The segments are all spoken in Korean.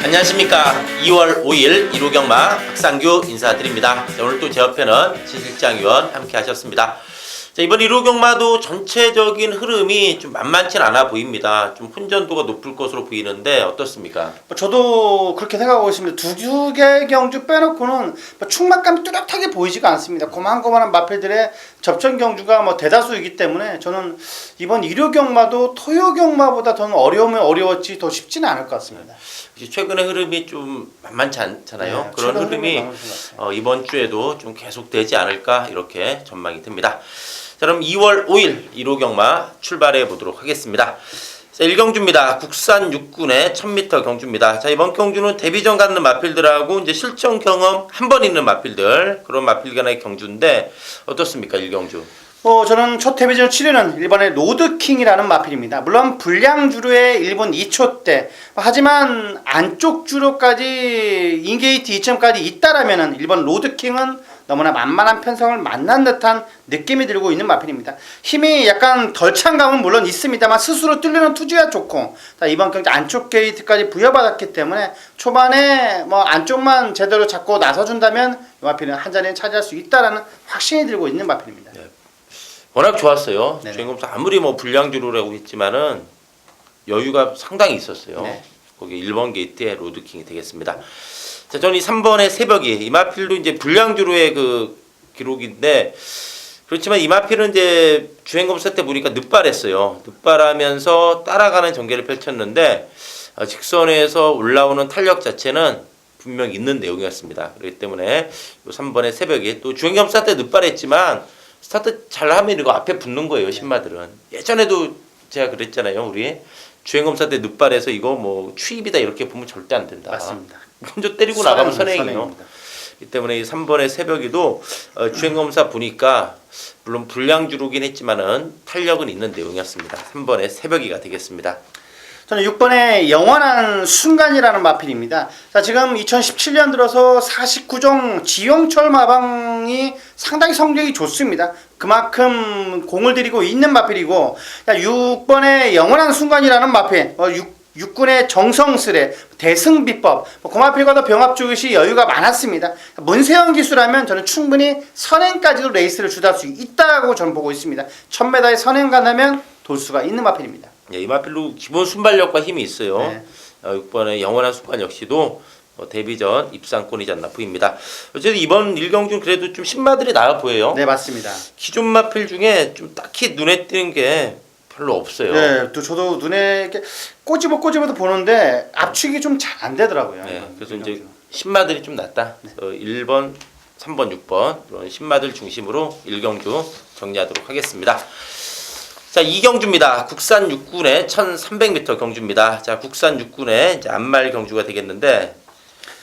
안녕하십니까. 2월 5일 1호 경마 박상규 인사드립니다. 자, 오늘 또 제 옆에는 지실장 위원 함께 하셨습니다. 자, 이번 1호 경마도 전체적인 흐름이 좀 만만치 않아 보입니다. 좀 혼전도가 높을 것으로 보이는데 어떻습니까? 저도 그렇게 생각하고 있습니다. 두 개 경주 빼놓고는 충막감이 뚜렷하게 보이지가 않습니다. 고만고만한 마필들의 접전 경주가 대다수이기 때문에 저는 이번 1호 경마도 토요 경마보다 더 어려우면 어려웠지 더 쉽지는 않을 것 같습니다. 최근의 흐름이 좀 만만치 않잖아요. 네, 그런 흐름이 이번 주에도 좀 계속되지 않을까 이렇게 전망이 됩니다. 자, 그럼 2월 5일 1호 경마 출발해 보도록 하겠습니다. 자, 1경주입니다. 국산 6군의 1000m 경주입니다. 자, 이번 경주는 데뷔전 갖는 마필들하고 이제 실전 경험 한 번 있는 마필들, 그런 마필 간의 경주인데 어떻습니까, 1경주? 저는 첫 데뷔전을 치르는 일본의 로드킹이라는 마필입니다. 물론 불량주로의 1분 2초대, 하지만 안쪽 주로까지 인게이트 2점까지 있다라면 일본 로드킹은 너무나 만만한 편성을 만난 듯한 느낌이 들고 있는 마필입니다. 힘이 약간 덜 찬 감은 물론 있습니다만 스스로 뚫리는 투지가 좋고, 이번 경기 안쪽 게이트까지 부여받았기 때문에 초반에 안쪽만 제대로 잡고 나서준다면 이 마필은 한 자리는 차지할 수 있다라는 확신이 들고 있는 마필입니다. 네. 워낙 좋았어요. 네네. 주행검사 아무리 불량주로라고 했지만은 여유가 상당히 있었어요. 네. 거기 1번 게이트의 로드킹이 되겠습니다. 자, 저는 이 3번의 새벽이 이 마필도 이제 불량주로의 그 기록인데, 그렇지만 이 마필은 이제 주행검사 때 보니까 늦발했어요. 늦발하면서 따라가는 전개를 펼쳤는데 직선에서 올라오는 탄력 자체는 분명 있는 내용이었습니다. 그렇기 때문에 이 3번의 새벽이 또 주행검사 때 늦발했지만 스타트 잘하면 이거 앞에 붙는 거예요, 신마들은. 예전에도 제가 그랬잖아요, 우리 주행검사 때 늦발해서 이거 추입이다 이렇게 보면 절대 안 된다. 맞습니다. 먼저 때리고 나가면 선행이에요. 이 때문에 이 3번의 새벽이도 주행검사 보니까 물론 불량주로긴 했지만은 탄력은 있는 내용이었습니다. 3번의 새벽이가 되겠습니다. 저는 6번의 영원한 순간이라는 마필입니다. 자, 지금 2017년 들어서 49종 지용철 마방이 상당히 성적이 좋습니다. 그만큼 공을 들이고 있는 마필이고, 6번의 영원한 순간이라는 마필, 6군의 정성스레, 대승비법, 그 마필과도 병합주것이 여유가 많았습니다. 문세영 기수라면 저는 충분히 선행까지도 레이스를 주도할 수 있다고 저는 보고 있습니다. 1000m에 선행 간다면 돌 수가 있는 마필입니다. 예, 이 마필로 기본 순발력과 힘이 있어요. 네. 6번의 영원한 순간 역시도 데뷔전 입상권이지 않나 보입니다. 어쨌든 이번 1경주는 그래도 좀 신마들이 나아 보여요. 네, 맞습니다. 기존 마필 중에 좀 딱히 눈에 띄는 게 별로 없어요. 네, 또 저도 눈에 이렇게 꼬집어도 보는데 압축이 좀 잘 안 되더라고요. 네, 그래서 이제 신마들이 좀 낫다. 네. 1번, 3번, 6번 그런 신마들 중심으로 1경주 정리하도록 하겠습니다. 자, 2경주입니다. 국산 6군의 1300m 경주입니다. 자, 국산 6군의 이제 안말 경주가 되겠는데,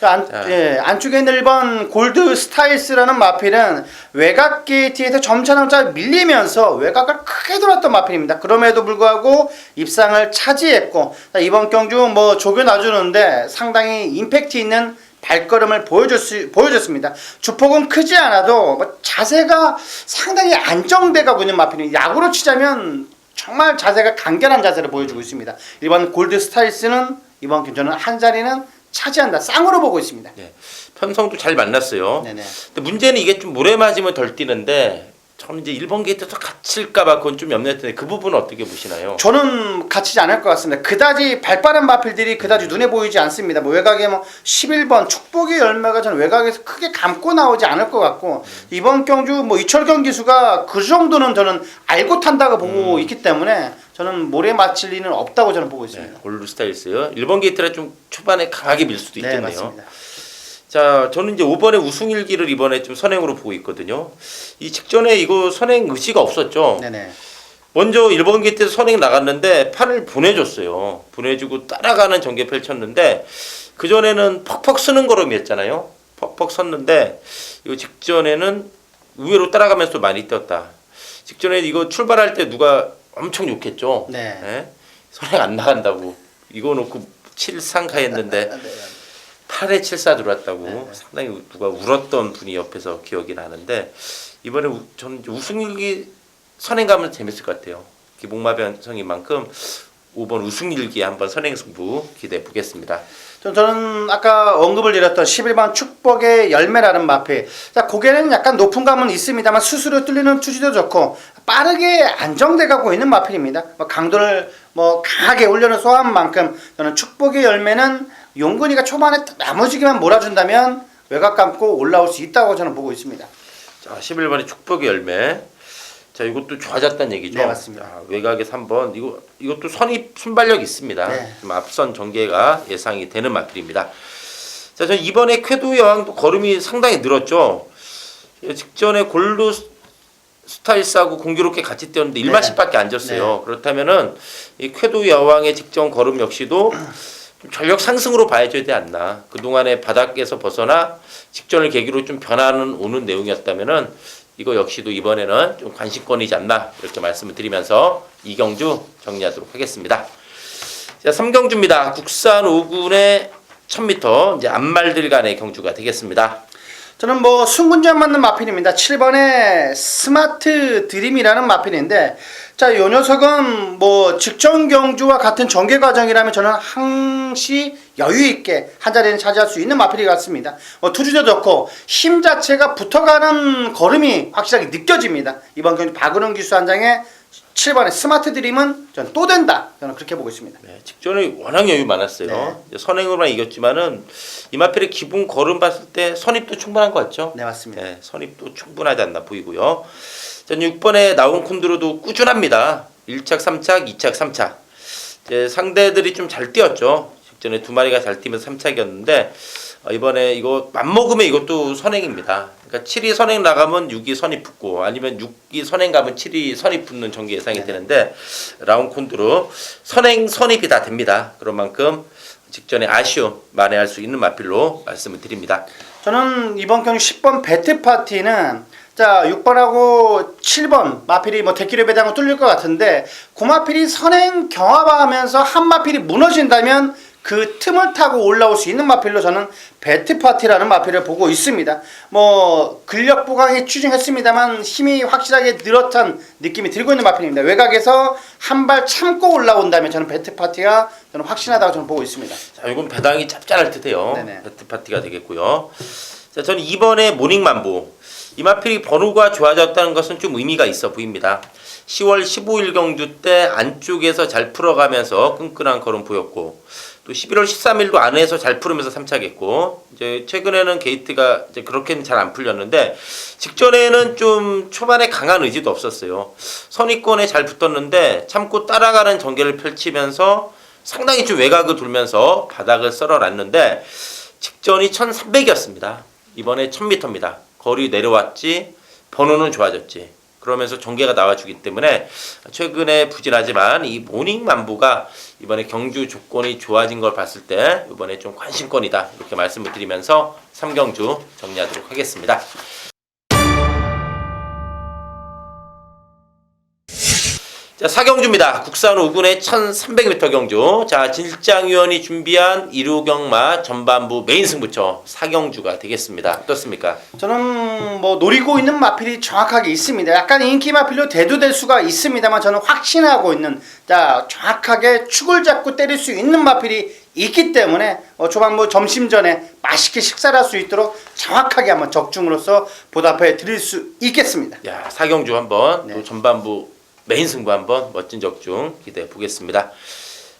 안쪽에 있는 1번 골드 스타일스라는 마필은 외곽 게이트에서 점차 밀리면서 외곽을 크게 돌았던 마필입니다. 그럼에도 불구하고 입상을 차지했고, 이번 경주 조교 놔주는데 상당히 임팩트 있는 발걸음을 보여줬습니다. 주폭은 크지 않아도 자세가 상당히 안정돼 가고 있는 마필이, 야구로 치자면 정말 자세가 간결한 자세를 보여주고 있습니다. 이번 골드 스타일스는 이번 경주는 한 자리는 차지한다, 쌍으로 보고 있습니다. 네, 편성도 잘 만났어요. 네네. 근데 문제는 이게 좀 모래 맞으면 덜 뛰는데, 저는 이제 1번 게이트에서 갇힐까봐 그건 좀 염려했는데 그 부분은 어떻게 보시나요? 저는 갇히지 않을 것 같습니다. 그다지 발빠른 마필들이 그다지 눈에 보이지 않습니다. 외곽에 11번 축복의 열매가 저는 외곽에서 크게 감고 나오지 않을 것 같고, 이번 경주 이철경 기수가 그 정도는 저는 알고 탄다고 보고 있기 때문에 저는 모래 맞힐 리는 없다고 저는 보고 있습니다. 네, 골드 스타일스요. 1번 게이트라 좀 초반에 강하게 밀 수도 있겠네요. 네, 맞습니다. 자, 저는 이제 5번의 우승일기를 이번에 좀 선행으로 보고 있거든요. 이 직전에 이거 선행 의지가 없었죠. 네네. 먼저 1번 게이트에서 선행 나갔는데 판을 보내줬어요. 보내주고 따라가는 전개 펼쳤는데, 그전에는 퍽퍽 쓰는 걸음이었잖아요. 퍽퍽 섰는데 이거 직전에는 의외로 따라가면서 많이 뛰었다. 직전에 이거 출발할 때 누가 엄청 욕했죠. 네. 네? 선행 안 나간다고. 이거 놓고 7상가 했는데 8에 7사 들어왔다고. 네. 상당히 누가 울었던 분이 옆에서 기억이 나는데, 이번에 저는 우승일기 선행 가면 재밌을 것 같아요. 기복마 변성인 만큼 5번 우승일기에 한번 선행 승부 기대해 보겠습니다. 저는 아까 언급을 드렸던 11번 축복의 열매라는 마필. 자, 고개는 약간 높은 감은 있습니다만 스스로 뚫리는 투지도 좋고 빠르게 안정돼 가고 있는 마필입니다. 강도를 강하게 올려놓은 소한 만큼 저는 축복의 열매는 용근이가 초반에 나머지기만 몰아준다면 외곽 감고 올라올 수 있다고 저는 보고 있습니다. 자, 11번의 축복의 열매. 자, 이것도 좋아졌다는 얘기죠. 네, 맞습니다. 자, 외곽에 3번. 이것도 순발력 있습니다. 네. 좀 앞선 전개가 예상이 되는 마필입니다. 자, 전 이번에 쾌도 여왕도 걸음이 상당히 늘었죠. 직전에 골드 스타일스하고 공교롭게 같이 뛰었는데 1마씩밖에 안 졌어요. 네. 그렇다면은 이 쾌도 여왕의 직전 걸음 역시도 좀 전력 상승으로 봐야줘야 되지 않나. 그동안의 바닥에서 벗어나 직전을 계기로 좀 변화는 오는 내용이었다면은 이거 역시도 이번에는 좀 관심권이지 않나 이렇게 말씀을 드리면서 2경주 정리하도록 하겠습니다. 자, 3경주입니다. 국산 5군의 1000m 이제 앞말들 간의 경주가 되겠습니다. 저는 순군장 맞는 마필입니다. 7번의 스마트 드림이라는 마필인데, 자, 요 녀석은 직전 경주와 같은 전개 과정이라면 저는 항시 여유 있게 한 자리는 차지할 수 있는 마필이 같습니다. 투지도 좋고 힘 자체가 붙어가는 걸음이 확실하게 느껴집니다. 이번 경주 박은웅 기수 한 장에 7번의 스마트 드림은 저는 또 된다. 저는 그렇게 보고 있습니다. 네, 직전에 워낙 여유 많았어요. 네. 이제 선행으로만 이겼지만은 이마필의 기본 걸음 봤을 때 선입도 충분한 것 같죠? 네, 맞습니다. 네, 선입도 충분하지 않나 보이고요. 전 6번에 나온 콘드로도 꾸준합니다. 1착, 3착, 2착, 3착. 이제 상대들이 좀 잘 뛰었죠. 직전에 두 마리가 잘 뛰면서 3착이었는데 이번에 이거 맘먹으면 이것도 선행입니다. 그러니까 7이 선행 나가면 6이 선이 붙고 아니면 6이 선행 가면 7이 선이 붙는 전개 예상이 네. 되는데 라운콘드로 선행 선입이 다 됩니다. 그런 만큼 직전에 아쉬움 만회할 수 있는 마필로 말씀을 드립니다. 저는 이번 경주 10번 배트 파티는 자 6번하고 7번 마필이 대기를 배당을 뚫릴 것 같은데 그 마필이 선행 경합하면서 한 마필이 무너진다면 그 틈을 타고 올라올 수 있는 마필로 저는 배트 파티라는 마필을 보고 있습니다. 근력 보강에 추진했습니다만 힘이 확실하게 늘었던 느낌이 들고 있는 마필입니다. 외곽에서 한 발 참고 올라온다면 저는 배트 파티가 저는 확신하다고 저는 보고 있습니다. 자, 이건 배당이 짭짤할 듯해요. 네네. 배트 파티가 되겠고요. 자, 저는 이번에 모닝만보 이 마필이 번호가 좋아졌다는 것은 좀 의미가 있어 보입니다. 10월 15일 경주 때 안쪽에서 잘 풀어가면서 끈끈한 걸음 보였고 또 11월 13일도 안에서 잘 풀으면서 3착했고 이제 최근에는 게이트가 이제 그렇게는 잘 안 풀렸는데 직전에는 좀 초반에 강한 의지도 없었어요. 선위권에 잘 붙었는데 참고 따라가는 전개를 펼치면서 상당히 좀 외곽을 돌면서 바닥을 썰어놨는데 직전이 1300이었습니다. 이번에 1000m입니다. 거리 내려왔지 번호는 좋아졌지. 그러면서 전개가 나와주기 때문에 최근에 부진하지만 이 모닝만보가 이번에 경주 조건이 좋아진 걸 봤을 때 이번에 좀 관심권이다 이렇게 말씀을 드리면서 3경주 정리하도록 하겠습니다. 자, 4경주입니다. 국산 5군의 1300m 경주. 자, 진일장위원이 준비한 1호경마 전반부 메인 승부처 4경주가 되겠습니다. 어떻습니까? 저는 노리고 있는 마필이 정확하게 있습니다. 약간 인기 마필로 대두될 수가 있습니다만 저는 확신하고 있는 정확하게 축을 잡고 때릴 수 있는 마필이 있기 때문에 초반부 점심 전에 맛있게 식사를 할 수 있도록 정확하게 한번 적중으로서 보답해 드릴 수 있겠습니다. 야, 4경주 한번 네. 또 전반부 메인 승부 한번 멋진 적중 기대해 보겠습니다.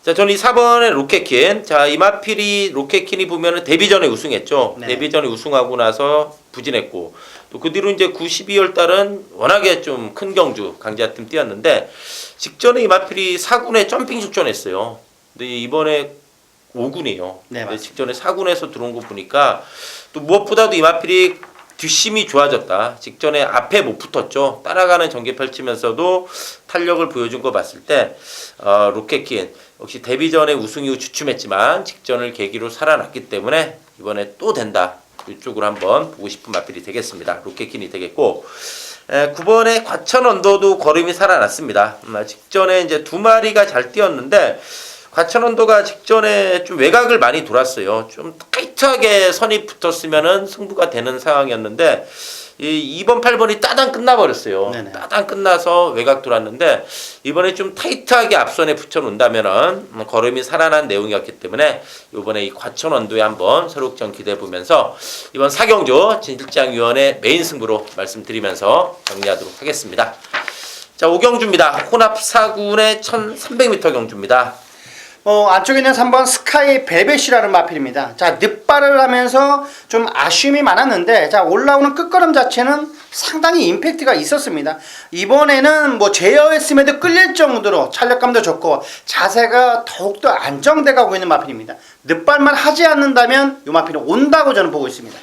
자, 저는 이 4번의 로켓킨. 자, 이마필이 로켓킨이 보면은 데뷔전에 우승했죠. 네. 데뷔전에 우승하고 나서 부진했고 또 그 뒤로 이제 9, 12월 달은 워낙에 좀 큰 경주 강자팀 뛰었는데 직전에 이마필이 4군에 점핑 출전했어요. 근데 이번에 5군이에요. 네, 근데 직전에 4군에서 들어온 거 보니까 또 무엇보다도 이마필이 뒷심이 좋아졌다. 직전에 앞에 못 붙었죠. 따라가는 전개 펼치면서도 탄력을 보여준 거 봤을 때 로켓킨 역시 데뷔전에 우승 이후 주춤했지만 직전을 계기로 살아났기 때문에 이번에 또 된다. 이쪽으로 한번 보고 싶은 마필이 되겠습니다. 로켓킨이 되겠고 9번의 과천 언더도 걸음이 살아났습니다. 직전에 이제 두 마리가 잘 뛰었는데 과천 언더가 직전에 좀 외곽을 많이 돌았어요. 좀 타이트하게 선이 붙었으면은 승부가 되는 상황이었는데 이 2번, 8번이 따당 끝나버렸어요. 네네. 따당 끝나서 외곽 들어왔는데 이번에 좀 타이트하게 앞선에 붙여놓는다면은 걸음이 살아난 내용이었기 때문에 이번에 이 과천원도에 한번 서록전 기대해 보면서 이번 4경주 진실장위원회 메인 승부로 말씀드리면서 정리하도록 하겠습니다. 자, 5경주입니다. 혼합 4군의 1300m 경주입니다. 안쪽에 있는 3번 스카이 벨벳이라는 마필입니다. 자, 늑발을 하면서 좀 아쉬움이 많았는데, 자, 올라오는 끝걸음 자체는 상당히 임팩트가 있었습니다. 이번에는 제어했음에도 끌릴 정도로 탄력감도 좋고 자세가 더욱더 안정돼 가고 있는 마필입니다. 늑발만 하지 않는다면 이 마필은 온다고 저는 보고 있습니다.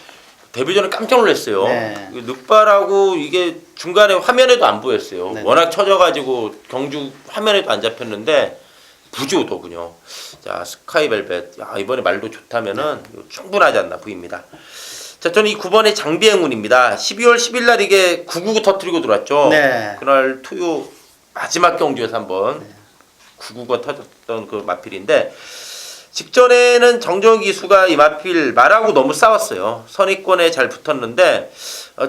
데뷔 전에 깜짝 놀랐어요. 네. 늑발하고 이게 중간에 화면에도 안 보였어요. 네. 워낙 쳐져가지고 경주 화면에도 안 잡혔는데 부주더군요. 자, 스카이벨벳. 야, 이번에 말도 좋다면은 충분하지 않나 보입니다. 자, 저는 이 9번의 장비행운입니다. 12월 10일 날 이게 999 터뜨리고 들어왔죠. 네. 그날 토요 마지막 경주에서 한번 999가 터졌던 그 마필인데 직전에는 정정희 기수가 이 마필 말하고 너무 싸웠어요. 선입권에 잘 붙었는데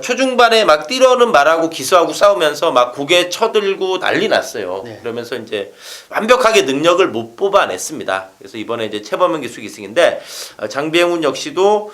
초중반에 막 뛰려는 말하고 기수하고 싸우면서 막 고개 쳐들고 난리 났어요. 네. 그러면서 이제 완벽하게 능력을 못 뽑아냈습니다. 그래서 이번에 이제 최범현 기수 기승인데 장비행운 역시도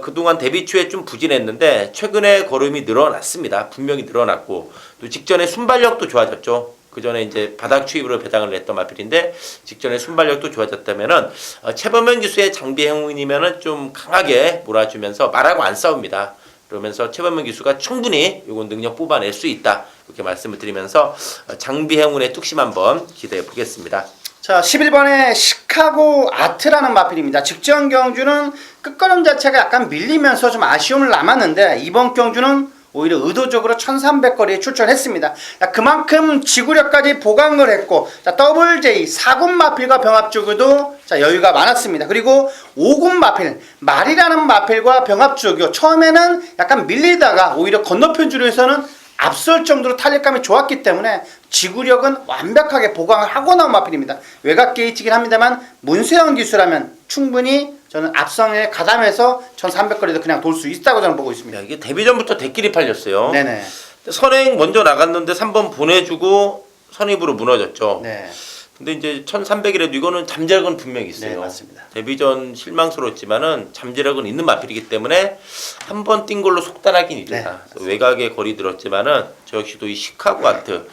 그동안 데뷔 초에 좀 부진했는데 최근에 걸음이 늘어났습니다. 분명히 늘어났고 또 직전에 순발력도 좋아졌죠. 그 전에 이제 바닥 추입으로 배당을 냈던 마필인데 직전에 순발력도 좋아졌다면은 최범현 기수의 장비 행운이면은 좀 강하게 몰아주면서 말하고 안 싸웁니다. 그러면서 최범현 기수가 충분히 요건 능력 뽑아낼 수 있다 이렇게 말씀을 드리면서 장비 행운의 뚝심 한번 기대해 보겠습니다. 자, 11번의 시카고 아트라는 마필입니다. 직전 경주는 끝걸음 자체가 약간 밀리면서 좀 아쉬움을 남았는데 이번 경주는 오히려 의도적으로 1300거리에 출전했습니다. 그만큼 지구력까지 보강을 했고, 자, 더블 J 4군 마필과 병합 쪽에도 여유가 많았습니다. 그리고 5군 마필, 말이라는 마필과 병합 쪽이요. 처음에는 약간 밀리다가 오히려 건너편 줄에서는 앞설 정도로 탄력감이 좋았기 때문에 지구력은 완벽하게 보강을 하고 나온 마필입니다. 외곽 게이트긴 합니다만 문세영 기수라면 충분히 저는 앞선에 가담해서 1300거리도 그냥 돌 수 있다고 저는 보고 있습니다. 이게 데뷔 전부터 대끼리 팔렸어요. 네네. 선행 먼저 나갔는데 3번 보내주고 선입으로 무너졌죠. 네. 근데 이제 1300이라도 이거는 잠재력은 분명히 있어요. 네, 맞습니다. 데뷔전 실망스러웠지만은 잠재력은 있는 마필이기 때문에 한 번 뛴 걸로 속단하긴 이르다. 네, 외곽에 거리 들었지만은 저 역시도 이 시카고 아트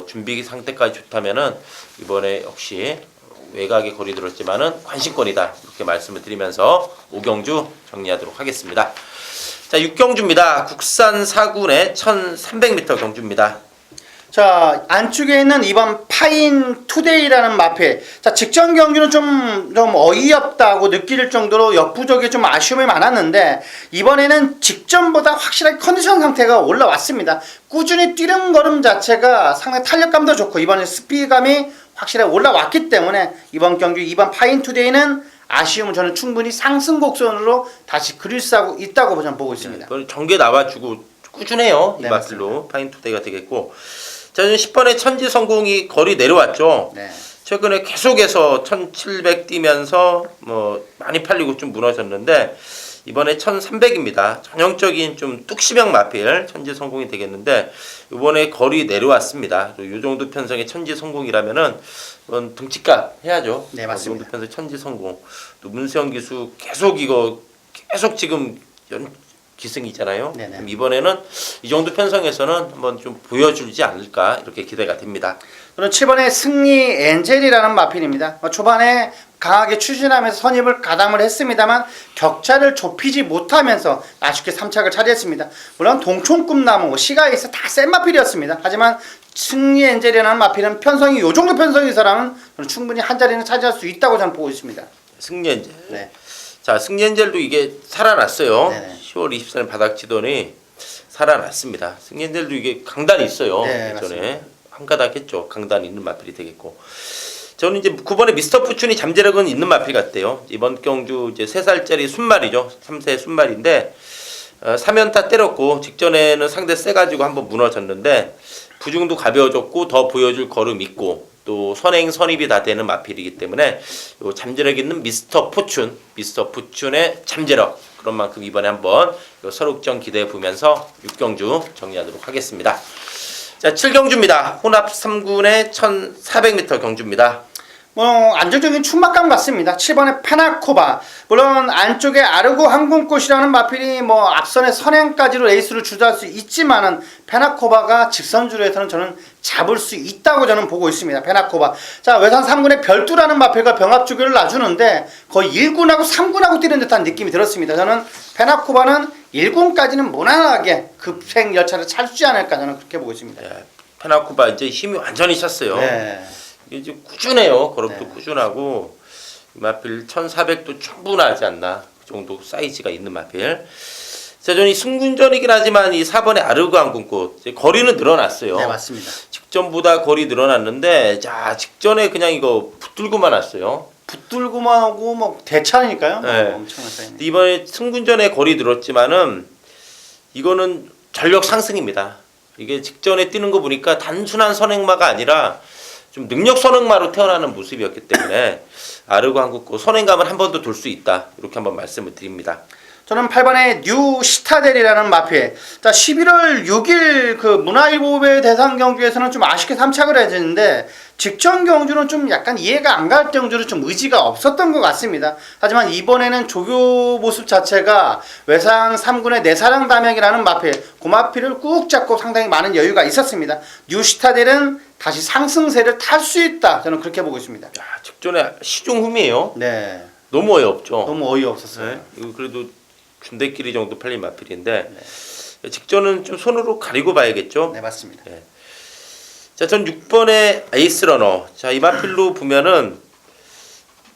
준비 상태까지 좋다면은 이번에 역시 외곽에 거리 들었지만은 관심권이다 이렇게 말씀을 드리면서 5경주 정리하도록 하겠습니다. 자, 6경주입니다. 국산 4군의 1300m 경주입니다. 자, 안쪽에 있는 이번 파인 투데이라는 마필. 자, 직전 경주는 좀 어이없다고 느낄 정도로 역부족에 좀 아쉬움이 많았는데 이번에는 직전보다 확실하게 컨디션 상태가 올라왔습니다. 꾸준히 뛰는 걸음 자체가 상당히 탄력감도 좋고 이번에 스피드감이 확실하게 올라왔기 때문에 이번 경주 이번 파인 투데이는 아쉬움은 저는 충분히 상승 곡선으로 다시 그릴 수 있다고 저는 보고 있습니다. 네, 전개 나와주고 꾸준해요. 이 네, 마필로 파인 투데이가 되겠고. 자, 10번에 천지 성공이 거리 내려왔죠. 네. 최근에 계속해서 1700 뛰면서 많이 팔리고 좀 무너졌는데 이번에 1300입니다. 전형적인 좀 뚝심형 마필 천지 성공이 되겠는데 이번에 거리 내려왔습니다. 이 정도 편성의 천지 성공이라면은 이건 등치값 해야죠. 네, 맞습니다. 이 정도 편성 천지 성공. 또 문세영 기수 계속 지금 기승이잖아요. 네네. 그럼 이번에는 이 정도 편성에서는 한번 좀 보여주지 않을까 이렇게 기대가 됩니다. 그리고 7번의 승리 엔젤이라는 마필입니다. 초반에 강하게 추진하면서 선입을 가담을 했습니다만 격차를 좁히지 못하면서 아쉽게 3착을 차지했습니다. 물론 동촌꿈나무, 시가이스 다 센 마필이었습니다. 하지만 승리 엔젤이라는 마필은 편성이 이 정도 편성에서라면 충분히 한 자리는 차지할 수 있다고 저는 보고 있습니다. 승리 엔젤. 네. 자, 승리 엔젤도 이게 살아났어요. 네네. 10월 24일 바닥 치더니 살아났습니다. 승리 엔젤도 이게 강단이 있어요. 네, 예전에 한 가닥 했죠. 강단 있는 마필이 되겠고. 저는 이제 9번에 미스터 푸춘이 잠재력은 있는 마필 같대요. 이번 경주 이제 3살짜리 순말이죠. 3세 순말인데 3연타 때렸고 직전에는 상대 세가지고 한번 무너졌는데 부중도 가벼워졌고 더 보여줄 걸음 있고 또 선행 선입이 다 되는 마필이기 때문에 요 잠재력 있는 미스터 포춘의 잠재력 그런 만큼 이번에 한번 서록전 기대해 보면서 6경주 정리하도록 하겠습니다. 자, 7경주입니다. 혼합 3군의 1400m 경주입니다. 안정적인 충막감 같습니다. 7번의 페나코바. 물론 안쪽에 아르고 항공꽃이라는 마필이 앞선의 선행까지로 레이스를 주도할 수 있지만은 페나코바가 직선주로에서는 저는 잡을 수 있다고 저는 보고 있습니다. 페나코바. 자, 외산 3군의 별두라는 마필과 병합주기를 놔주는데 거의 1군하고 3군하고 뛰는 듯한 느낌이 들었습니다. 저는 페나코바는 1군까지는 무난하게 급행 열차를 찰지 않을까 저는 그렇게 보고 있습니다. 네, 페나코바 이제 힘이 완전히 찼어요. 네. 이제 꾸준해요. 걸음도 네. 꾸준하고 마필 1400도 충분하지 않나 그 정도 사이즈가 있는 마필. 자, 저는 이 승군전이긴 하지만 이 4번의 아르그 항공꽃 거리는 늘어났어요. 네, 맞습니다. 직전보다 거리 늘어났는데 자 직전에 그냥 이거 붙들고만 왔어요. 붙들고만 하고 대차니까요. 네. 엄청난 사이네. 이번에 승군전에 거리 늘었지만은 이거는 전력 상승입니다. 이게 직전에 뛰는 거 보니까 단순한 선행마가 아니라 좀 능력 선행마로 태어나는 모습이었기 때문에 아르고 한국고 선행감을 한 번 더 돌 수 있다 이렇게 한번 말씀을 드립니다. 저는 8번의 뉴 시타델이라는 마필. 자, 11월 6일 그 문화일보배 대상 경주에서는 좀 아쉽게 3착을 해줬는데 직전 경주는 좀 약간 이해가 안 갈 정도로 좀 의지가 없었던 것 같습니다. 하지만 이번에는 조교 모습 자체가 외상 3군의 내사랑 담양이라는 마필, 그 마필을 꾹 잡고 상당히 많은 여유가 있었습니다. 뉴 시타델은 다시 상승세를 탈 수 있다. 저는 그렇게 보고 있습니다. 야, 직전에 시중흠이에요. 네. 너무 어이없죠. 너무 어이없었어요. 네? 이거 그래도 준대끼리 정도 팔린 마필인데 직전은 좀 손으로 가리고 봐야겠죠. 네, 맞습니다. 네. 자, 전 6번의 에이스러너. 자, 이 마필로 보면은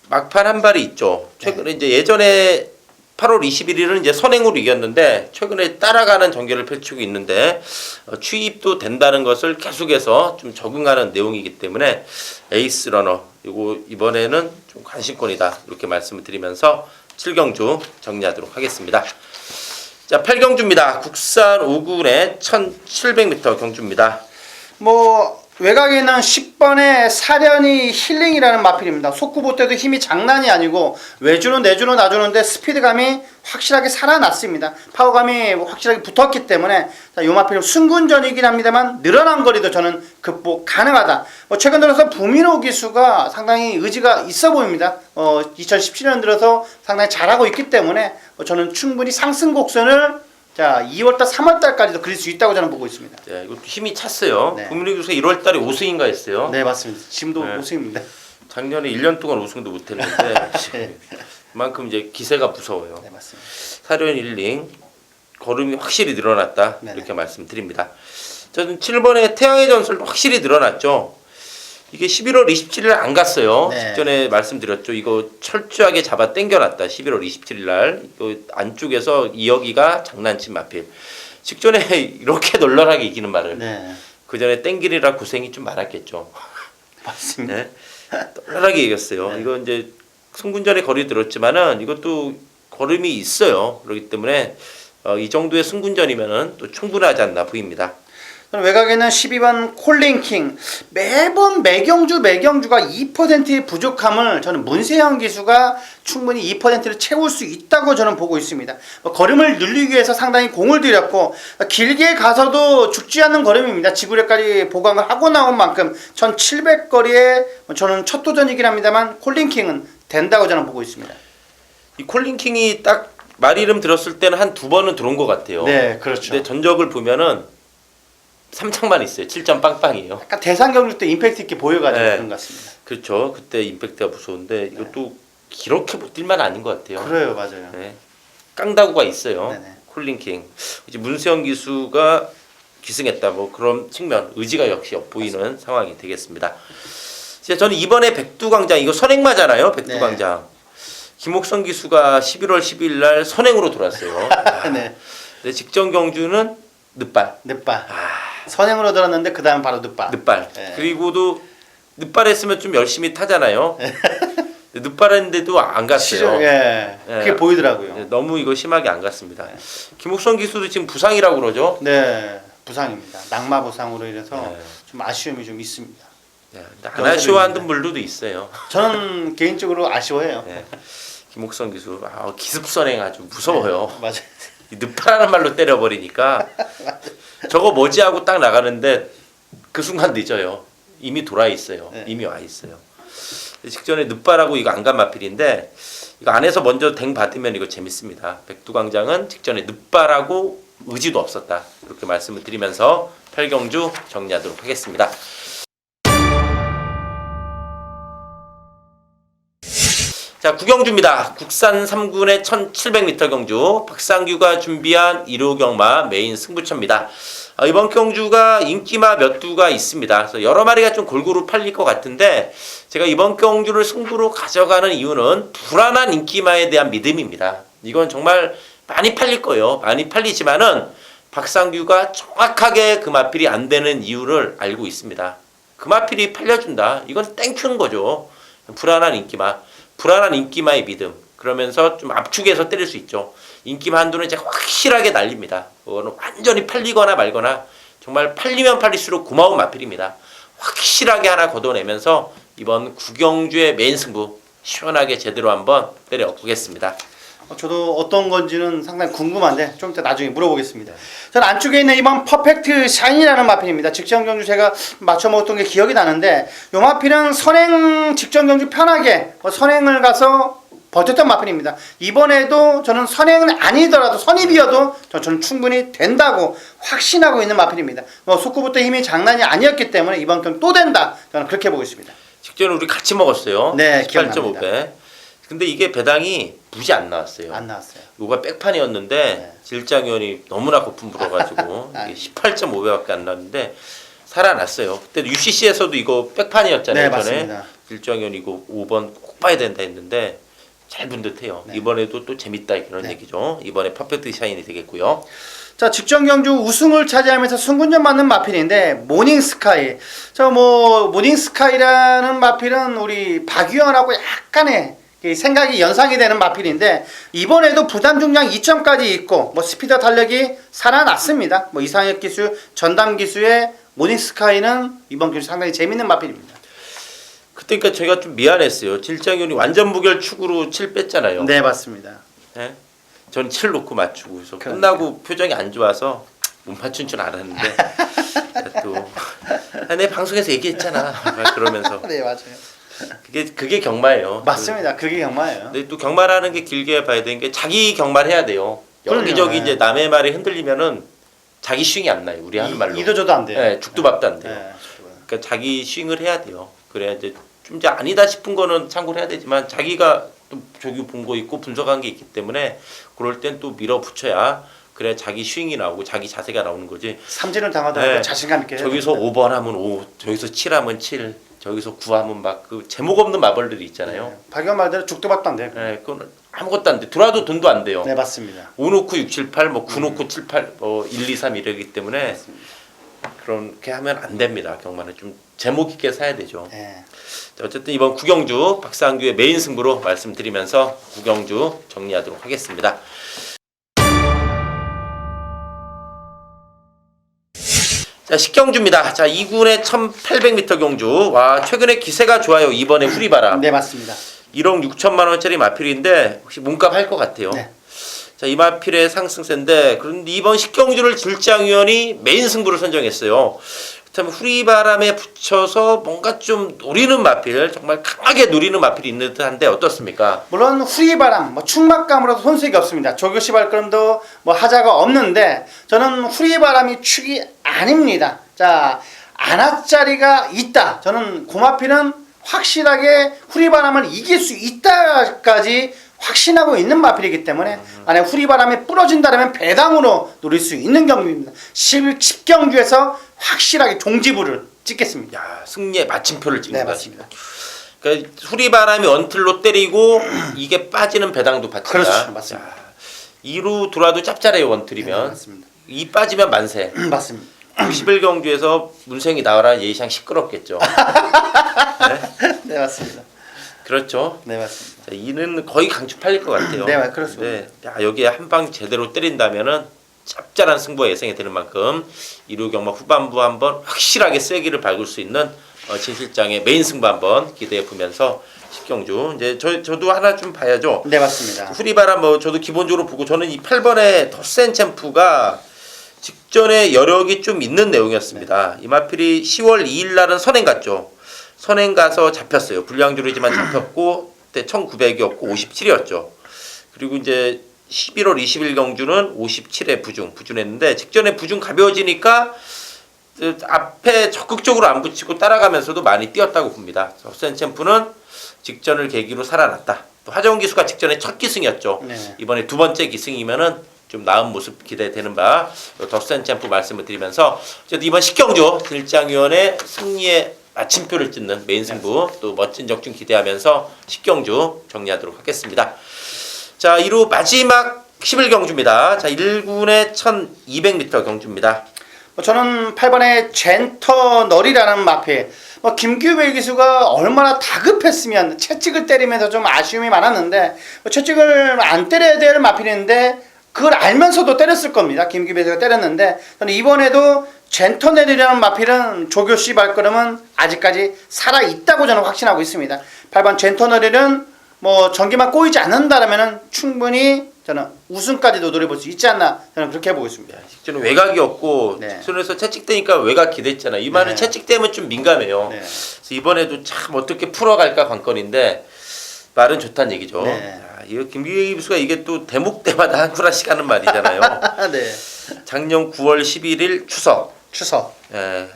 막판 한 발이 있죠. 최근에 이제 예전에 8월 21일은 이제 선행으로 이겼는데 최근에 따라가는 전개를 펼치고 있는데 취입도 된다는 것을 계속해서 좀 적응하는 내용이기 때문에 에이스러너 이거 이번에는 좀 관심권이다 이렇게 말씀을 드리면서 7경주 정리하도록 하겠습니다. 자, 8경주입니다. 국산 5군의 1700m 경주입니다. 외곽에 있는 10번의 사련이 힐링이라는 마필입니다. 속구보 때도 힘이 장난이 아니고 외주는 내주는 놔주는데 스피드감이 확실하게 살아났습니다. 파워감이 확실하게 붙었기 때문에 이 마필은 승군전이긴 합니다만 늘어난 거리도 저는 극복 가능하다. 최근 들어서 부민호 기수가 상당히 의지가 있어 보입니다. 2017년 들어서 상당히 잘하고 있기 때문에 저는 충분히 상승 곡선을 2월달, 3월달까지도 그릴 수 있다고 저는 보고 있습니다. 네, 이것도 힘이 찼어요. 네. 부민호 교수가 1월달에 5승인가 했어요. 네, 맞습니다. 지금도 네. 우승입니다. 작년에 1년 동안 우승도 못했는데 그만큼 이제 기세가 무서워요. 네, 맞습니다. 사련 힐링 걸음이 확실히 늘어났다 네네. 이렇게 말씀드립니다. 저는 7번의 태양의 전설도 확실히 늘어났죠. 이게 11월 27일 안 갔어요. 네. 직전에 말씀드렸죠. 이거 철저하게 잡아 당겨놨다. 11월 27일 날 이거 안쪽에서 이여기가 장난친 마필. 직전에 이렇게 널널하게 이기는 말을 네, 그 전에 땡기리라 고생이 좀 많았겠죠. 맞습니다. 네. 널널하게 이겼어요. 네. 이거 이제 승군전에 거리 들었지만은 이것도 걸음이 있어요. 그렇기 때문에 이 정도의 승군전이면은 또 충분하지 않나 보입니다. 외곽에는 12번 콜링킹. 매번 매경주가 2%의 부족함을 저는 문세영 기수가 충분히 2%를 채울 수 있다고 저는 보고 있습니다. 걸음을 늘리기 위해서 상당히 공을 들였고 길게 가서도 죽지 않는 걸음입니다. 지구력까지 보강을 하고 나온 만큼 1700거리에 저는 첫 도전이긴 합니다만 콜링킹은 된다고 저는 보고 있습니다. 이 콜링킹이 딱 말 이름 들었을 때는 한 2번은 들어온 것 같아요. 네, 그렇죠. 근데 전적을 보면은 3착만 있어요. 7점 빵빵이에요. 약간 대상 경주 때 임팩트 있게 보여가지고 네. 그런 것 같습니다. 그렇죠. 그때 임팩트가 무서운데 이것도 이렇게 못 뛸만 아닌 것 같아요. 그래요, 맞아요. 네. 깡다구가 있어요. 네네. 콜링킹. 이제 문세영 기수가 기승했다. 뭐 그런 측면 의지가 역시 엿보이는 상황이 되겠습니다. 이제 저는 이번에 백두광장 이거 선행마잖아요. 백두광장. 김옥성 기수가 11월 10일 날 선행으로 돌았어요. 네. 근데 직전 경주는 늦발. 늦발. 선행으로 들었는데 그 다음 바로 늦발. 늦발. 네. 그리고도 늦발했으면 좀 열심히 타잖아요. 늦발했는데도 안 갔어요. 예. 그게 보이더라고요. 너무 이거 심하게 안 갔습니다. 김옥성 기수도 지금 부상이라고 그러죠. 네. 부상입니다. 낙마 부상으로 인해서 네. 좀 아쉬움이 좀 있습니다. 네, 안 아쉬워하는 분들도 있어요. 저는 개인적으로 아쉬워해요. 네. 김옥성 기수 기습선행 아주 무서워요. 네, 맞아요. 이 늪파라는 말로 때려버리니까 저거 뭐지 하고 딱 나가는데 그 순간 늦어요. 이미 돌아 있어요. 네. 이미 와 있어요. 직전에 늪바라고 이거 안간 마필인데 이거 안에서 먼저 댕 받으면 이거 재밌습니다. 백두광장은 직전에 늪바라고 의지도 없었다. 이렇게 말씀을 드리면서 8경주 정리하도록 하겠습니다. 자, 9경주입니다. 국산 3군의 1700m 경주 박상규가 준비한 1호 경마 메인 승부처입니다. 이번 경주가 인기마 몇 두가 있습니다. 그래서 여러 마리가 좀 골고루 팔릴 것 같은데 제가 이번 경주를 승부로 가져가는 이유는 불안한 인기마에 대한 믿음입니다. 이건 정말 많이 팔릴 거예요. 많이 팔리지만은 박상규가 정확하게 그 마필이 안 되는 이유를 알고 있습니다. 그 마필이 팔려준다. 이건 땡큐는 거죠. 불안한 인기마. 불안한 인기마의 믿음. 그러면서 좀 압축해서 때릴 수 있죠. 인기마 한두는 이제 확실하게 날립니다. 그거는 완전히 팔리거나 말거나 정말 팔리면 팔릴수록 고마운 마필입니다. 확실하게 하나 걷어내면서 이번 9경주의 메인 승부 시원하게 제대로 한번 때려 엎겠습니다. 저도 어떤 건지는 상당히 궁금한데 좀 이따 나중에 물어보겠습니다. 저는 안쪽에 있는 이번 퍼펙트 샤인이라는 마필입니다. 직전 경주 제가 맞춰 먹었던 게 기억이 나는데 이 마필은 선행 직전 경주 편하게 선행을 가서 버텼던 마필입니다. 이번에도 저는 선행은 아니더라도 선입이어도 저는 충분히 된다고 확신하고 있는 마필입니다. 속구부터 힘이 장난이 아니었기 때문에 이번 경주 또 된다. 저는 그렇게 보고 있습니다. 직전에 우리 같이 먹었어요. 네, 18.5배. 근데 이게 배당이 무지 안 나왔어요. 안 나왔어요. 요가 백판이었는데 네. 질장위원이 너무나 고품 불어가지고 이게 18.5배밖에 안 나왔는데 살아났어요. 그때 UCC에서도 이거 백판이었잖아요. 네, 전에 맞습니다. 질장위원이 이거 5번 꼭 봐야 된다 했는데 잘 본 듯해요. 네. 이번에도 또 재밌다 이런 네. 얘기죠. 이번에 퍼펙트 샤인이 되겠고요. 자, 직전 경주 우승을 차지하면서 승군전 맞는 마필인데 모닝스카이. 모닝스카이라는 마필은 우리 박유현하고 약간의 생각이 연상이 되는 마필인데 이번에도 부담 중량 2점까지 있고 스피드 달력이 살아났습니다. 이상혁 기수, 전담 기수의 모닝스카이는 이번 경주 상당히 재밌는 마필입니다. 그때니까 저희가 좀 미안했어요. 질장위원이 완전 무결 축으로 7 뺐잖아요. 네, 맞습니다. 네? 전 7 놓고 맞추고 그래서 그러니까. 끝나고 표정이 안 좋아서 못 맞춘 줄 알았는데 또 내 방송에서 얘기했잖아 막 그러면서 네, 맞아요. 그게 경마예요. 맞습니다. 그게 경마예요. 근데 또 경마라는 게 길게 봐야 되는 게 자기 경마를 해야 돼요. 여기저기 그럼요. 이제 남의 말에 흔들리면은 자기 윙이 안 나요. 우리 하는 말로. 이도 저도 안 돼요. 네, 죽도 밥도 안 돼요. 네. 그러니까 자기 윙을 해야 돼요. 그래야 이제 좀 이제 아니다 싶은 거는 참고를 해야 되지만 자기가 또 저기 본 거 있고 분석한 게 있기 때문에 그럴 땐 또 밀어붙여야 그래 자기 윙이 나오고 자기 자세가 나오는 거지. 삼진을 당하더라도 네. 자신감 있게 해야 저기서 됩니다. 5번 하면 5, 저기서 7 하면 7, 저기서 9 하면 막 그 제목 없는 마벌들이 있잖아요. 네. 박연 말대로 죽도 밥도 안 돼요. 네, 그건 아무것도 안 돼. 들어와도 돈도 안 돼요. 네, 맞습니다. 5 놓고 6, 7, 8, 9 놓고 7, 8, 1, 2, 3 이러기 때문에 맞습니다. 그렇게 하면 안 됩니다. 경마는 좀 제목 있게 사야 되죠. 네. 자, 어쨌든 이번 9경주 박상규의 메인 승부로 말씀드리면서 9경주 정리하도록 하겠습니다. 자, 10경주입니다. 자, 2군의 1800m 경주. 와, 최근에 기세가 좋아요. 이번에 후리바람. 네, 맞습니다. 1억 6천만 원짜리 마필인데 혹시 몸값 할 것 같아요. 네. 자, 이 마필의 상승세인데 그런데 이번 10경주를 질장위원이 메인 승부를 선정했어요. 그렇다면 후리바람에 붙여서 뭔가 좀 노리는 마필, 정말 강하게 노리는 마필이 있는 듯한데 어떻습니까? 물론 후리바람, 충막감으로도 손색이 없습니다. 조교시 발걸음도 하자가 없는데 저는 후리바람이 축이 아닙니다. 자, 안아짜리가 있다. 저는 고마필은 확실하게 후리바람을 이길 수 있다까지 확신하고 있는 마필이기 때문에 안에 후리바람이 부러진다면 배당으로 노릴 수 있는 경기입니다. 10경주에서 확실하게 종지부를 찍겠습니다. 야, 승리의 마침표를 찍는 네, 거야. 맞습니다. 그러니까 후리바람이 원틀로 때리고 이게 빠지는 배당도 받친다. 그렇죠, 맞습니다. 2루 들어와도 짭짤해요 원틀이면. 네, 맞습니다. 2 빠지면 만세. 맞습니다. 11경주에서 문생이 나와라 예의상 시끄럽겠죠. 네? 네, 맞습니다. 그렇죠. 네, 맞습니다. 자, 이는 거의 강추 팔릴 것 같아요. 네, 그렇습니다. 야, 여기에 한 방 제대로 때린다면은 짭짤한 승부가 예상이 되는 만큼 1루 경마 후반부 한번 확실하게 쐐기를 밟을 수 있는 진 실장의 메인 승부 한번 기대해 보면서 10경주 이제 저도 하나 좀 봐야죠. 네, 맞습니다. 후리바라 뭐 저도 기본적으로 보고 저는 이 8번의 더센 챔프가 직전에 여력이 좀 있는 내용이었습니다. 이마필이 10월 2일 날은 선행 갔죠. 선행 가서 잡혔어요. 불량주로지만 잡혔고 그때 1900이었고 57이었죠. 그리고 이제 11월 20일 경주는 57에 부준했는데 직전에 부준 가벼워지니까 앞에 적극적으로 안 붙이고 따라가면서도 많이 뛰었다고 봅니다. 더센 챔프는 직전을 계기로 살아났다. 또 하정우 기수가 직전에 첫 기승이었죠. 네. 이번에 두 번째 기승이면은 좀 나은 모습 기대되는 바 더센 챔프 말씀을 드리면서 이번 10경주 일장위원회 승리의 마침표를 찍는 메인 승부 또 멋진 적중 기대하면서 10경주 정리하도록 하겠습니다. 자, 이후 마지막 11경주입니다. 자, 1군의 1200m 경주입니다. 저는 8번의 젠터널이라는 마필. 김규배 기수가 얼마나 다급했으면 채찍을 때리면서 좀 아쉬움이 많았는데 채찍을 안 때려야 될 마필인데 그걸 알면서도 때렸을 겁니다. 김규배 기수가 때렸는데 저는 이번에도 젠터넬이라는 마필은 조교씨 발걸음은 아직까지 살아있다고 저는 확신하고 있습니다. 8번 젠터넬은 전기만 꼬이지 않는다라면 충분히 저는 우승까지도 노려볼 수 있지 않나 저는 그렇게 보고 있습니다. 직전에 외곽이었고 네. 직전에서 채찍대니까 외곽 기대했잖아요. 이 말은 네. 채찍대면 좀 민감해요. 네. 그래서 이번에도 참 어떻게 풀어갈까 관건인데 말은 좋다는 얘기죠. 네. 이 김기희 기수가 이게 또 대목 때마다 한 구라씩 하는 말이잖아요. 네. 작년 9월 11일 추석. 예,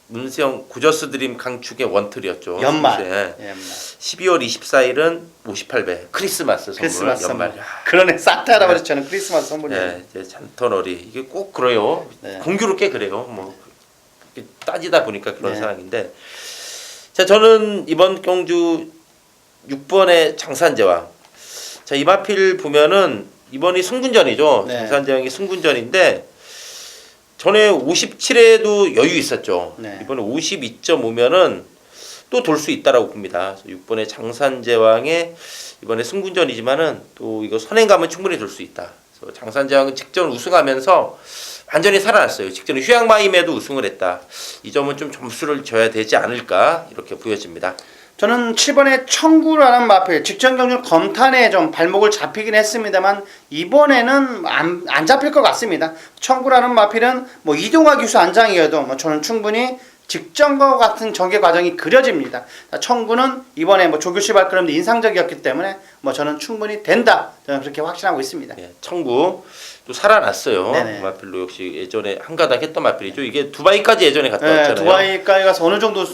문세영 구저스 드림 강축의 원틀이었죠. 연말. 네. 12월 24일은 58배 크리스마스 선물. 크리스마스 연말. 선물. 그러네, 산타 할아버지처럼 크리스마스 선물이에요. 네, 이제 잔터너리 이게 꼭 그래요. 네. 공교롭게 그래요. 이렇게 따지다 보니까 그런 네. 상황인데. 자, 저는 이번 경주 6번의 장산제왕. 자, 이마필 보면은 이번이 승군전이죠. 네. 장산제왕이 승군전인데. 전에 57에도 여유 있었죠. 네. 이번에 52.5면은 또 돌 수 있다라고 봅니다. 6번의 장산제왕의 이번에 승군전이지만은 또 이거 선행 가면 충분히 돌 수 있다. 그래서 장산제왕은 직전 우승하면서 완전히 살아났어요. 직전에 휴양마임에도 우승을 했다. 이 점은 좀 점수를 줘야 되지 않을까 이렇게 보여집니다. 저는 7번의 청구라는 마필 직전 경주 검탄에 좀 발목을 잡히긴 했습니다만 이번에는 안 잡힐 것 같습니다. 청구라는 마필은 이동화 기수 안장이어도 저는 충분히 직전과 같은 전개 과정이 그려집니다. 청구는 이번에 조교시 발걸음도 인상적이었기 때문에 저는 충분히 된다. 저는 그렇게 확신하고 있습니다. 네, 청구 또 살아났어요. 네네. 마필로 역시 예전에 한가닥 했던 마필이죠. 이게 두바이까지 예전에 갔다 왔잖아요. 두바이까지 가서 어느 정도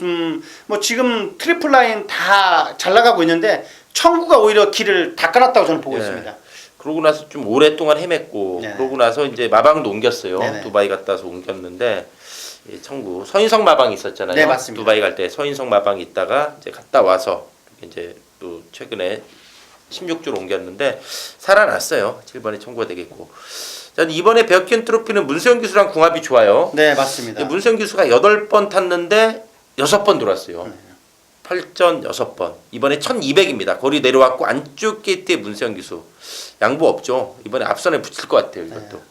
지금 트리플 라인 다 잘 나가고 있는데 청구가 오히려 길을 닦아놨다고 저는 보고 있습니다. 그러고 나서 좀 오랫동안 헤맸고 네네. 그러고 나서 이제 마방도 옮겼어요. 네네. 두바이 갔다 와서 옮겼는데 청구 서인성 마방이 있었잖아요. 네, 맞습니다. 두바이 갈 때 서인성 마방이 있다가 이제 갔다 와서 이제 또 최근에 16주로 옮겼는데 살아났어요. 7번에 청구가 되겠고. 자, 이번에 베어킨 트로피는 문세영 기수랑 궁합이 좋아요. 네, 맞습니다. 문세영 기수가 8번 탔는데 6번 돌았어요. 8전 6번. 이번에 1200입니다. 거리 내려왔고 안쪽 게이트에 문세영 기수. 양보 없죠. 이번에 앞선에 붙일 것 같아요. 이것도.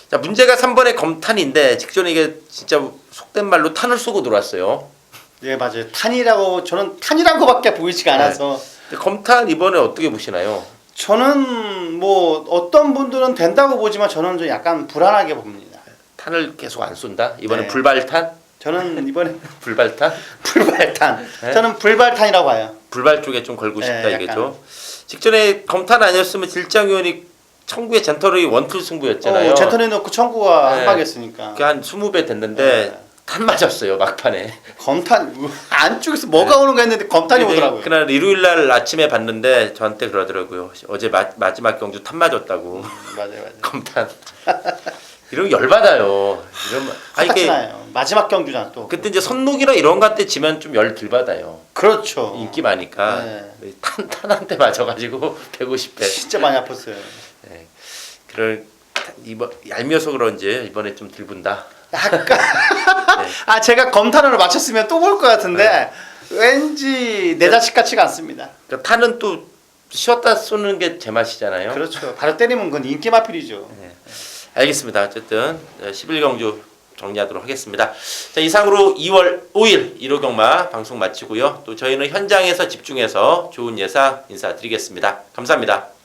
자, 문제가 3번의 검탄인데 직전에 이게 진짜 속된 말로 탄을 쏘고 들어왔어요. 네, 맞아요. 저는 탄이라고밖에 보이지가 않아서. 근데 검탄 이번에 어떻게 보시나요? 저는 어떤 분들은 된다고 보지만 저는 좀 약간 불안하게 봅니다. 탄을 계속 안 쏜다? 이번에 네. 불발탄? 저는 이번에 불발탄? 불발탄. 네? 저는 불발탄이라고 봐요. 불발 쪽에 좀 걸고 싶다 네, 이게죠. 직전에 검탄 아니었으면 질장위원이 청구의 젠터널이 원투 승부였잖아요. 젠터널 넣고 청구가 네. 한 방이었으니까. 그게 한 20배 됐는데 네. 탄 맞았어요 막판에. 검탄 안쪽에서 뭐가 오는가 했는데 검탄이 오더라고요. 그날 일요일 날 아침에 봤는데 저한테 그러더라고요. 어제 마지막 경주 탄 맞았다고. 맞아요. 검탄. 이러면 열받아요. 이러면 똑같이 나요. 마지막 경주잖아 또. 그때 이제 선록이나 이런 거 때 지면 좀 열 덜 받아요. 그렇죠. 인기 많으니까. 네. 탄한테 맞아가지고 150배. 진짜 많이 아팠어요. 네. 그럴 이번 얄미워서 그런지 이번에 좀 덜 분다. 약간 제가 검탄으로 맞췄으면 또 볼 것 같은데 왠지 내 자식 같지가 않습니다. 그러니까 탄은 또 쉬었다 쏘는 게 제 맛이잖아요. 그렇죠. 바로 때리면 그건 인기 마필이죠. 네. 알겠습니다. 어쨌든 11경주 정리하도록 하겠습니다. 자, 이상으로 2월 5일 1호 경마 방송 마치고요. 또 저희는 현장에서 집중해서 좋은 예상 인사드리겠습니다. 감사합니다.